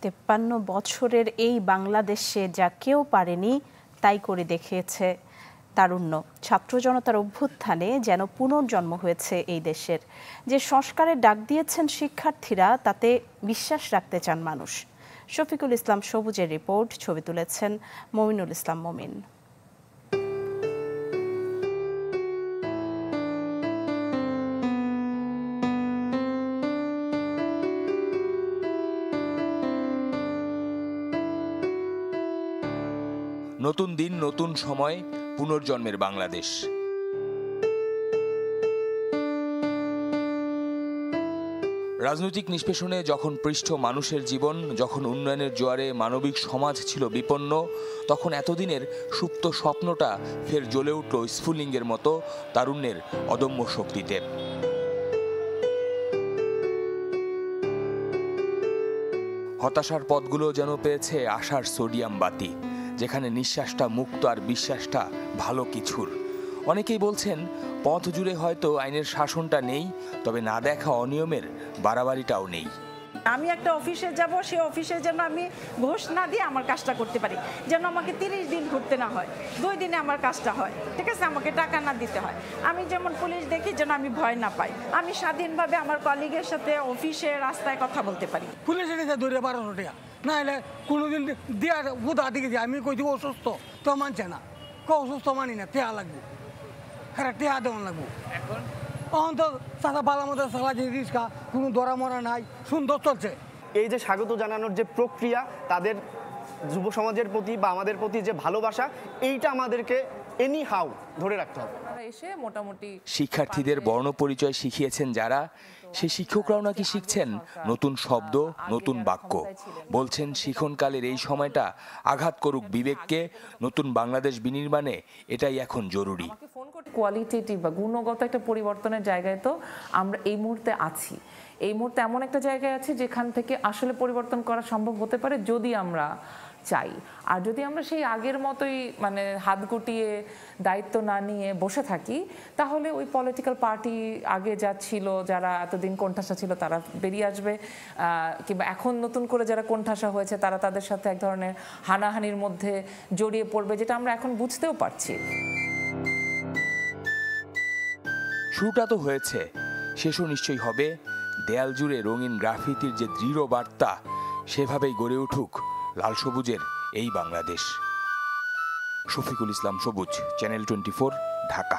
53 বছরের এই বাংলাদেশে যা কেউ পারেনি তাই করে দেখিয়েছে তারুণ্য। ছাত্র জনতার অভ্যুত্থানে যেন পুনর্জন্ম হয়েছে এই দেশের। যে সংস্কারের ডাক দিয়েছেন শিক্ষার্থীরা, তাতে বিশ্বাস রাখতে চান মানুষ। শফিকুল ইসলাম সবুজের রিপোর্ট, ছবি তুলেছেন মমিনুল ইসলাম মমিন। নতুন দিন, নতুন সময়, পুনর্জন্মের বাংলাদেশ। রাজনৈতিক নিষ্পেষণে যখন পৃষ্ঠ মানুষের জীবন, যখন উন্নয়নের জোয়ারে মানবিক সমাজ ছিল বিপন্ন, তখন এতদিনের সুপ্ত স্বপ্নটা ফের জ্বলে উঠল স্ফুলিঙ্গের মতো তারুণ্যের অদম্য শক্তিতে। হতাশার পথগুলো যেন পেয়েছে আশার সোডিয়াম বাতি, যেখানে নিঃশ্বাসটা মুক্ত আর বিশ্বাসটা ভালো কিছুর। অনেকেই বলছেন পথ জুড়ে হয়তো আইনের শাসনটা নেই, তবে না দেখা অনিয়মের বাড়াবাড়িটাও নেই। আমি একটা অফিসে যাব, সেই অফিসে যেন আমি ঘুষ না দিয়ে আমার কাজটা করতে পারি, যেন আমাকে 30 দিন ঘুরতে না হয়, 2 দিনে আমার কাজটা হয়, ঠিক আছে, আমাকে টাকা না দিতে হয়। আমি যেমন পুলিশ দেখি যেন আমি ভয় না পাই, আমি স্বাধীনভাবে আমার কলিগের সাথে অফিসে রাস্তায় কথা বলতে পারি। পুলিশের কাছে ধরে 1200 টাকা না হলে কোনোদিন দিয়া উদা দিকে যে আমি কই দিব অসুস্থ, তো মানছে না, অসুস্থ মানি না, টেহা লাগবো, হ্যাঁ টেহা দেওয়ান লাগবো। এখন তো সাদা বালার মধ্যে সালাজি রিস্কা, কোনো দরা মরা নাই, সুন্দর চলছে। এই যে স্বাগত জানানোর যে প্রক্রিয়া, তাদের যুব সমাজের প্রতি বা আমাদের প্রতি যে ভালোবাসা, এইটা আমাদেরকে এনি হাউ ধরে রাখতে হবে। শিক্ষার্থীদের বর্ণ পরিচয় শিখিয়েছেন যারা, সে শিক্ষকরাও নাকি শিখছেন নতুন শব্দ, নতুন বাক্য। বলছেন শিক্ষণকালের এই সময়টা আঘাত করুক বিবেককে, নতুন বাংলাদেশ বিনির্মাণে এটাই এখন জরুরি। কোয়ালিটেটিভ বা গুণগত একটা পরিবর্তনের জায়গায় তো আমরা এই মুহূর্তে আছি। এই মুহূর্তে এমন একটা জায়গায় আছে যেখান থেকে আসলে পরিবর্তন করা সম্ভব হতে পারে যদি আমরা চাই। আর যদি আমরা সেই আগের মতোই মানে হাত গুটিয়ে দায়িত্ব না নিয়ে বসে থাকি, তাহলে ওই পলিটিক্যাল পার্টি আগে যা ছিল, যারা এতদিন কোণঠাসা ছিল তারা বেরিয়ে আসবে, কিংবা এখন নতুন করে যারা কোণঠাসা হয়েছে তারা তাদের সাথে এক ধরনের হানাহানির মধ্যে জড়িয়ে পড়বে, যেটা আমরা এখন বুঝতেও পারছি। শুরুটা তো হয়েছে, শেষও নিশ্চয়ই হবে। দেয়াল জুড়ে রঙিন গ্রাফিতির যে দৃঢ় বার্তা, সেভাবেই গড়ে উঠুক লাল সবুজের এই বাংলাদেশ। শফিকুল ইসলাম সবুজ, চ্যানেল 24, ঢাকা।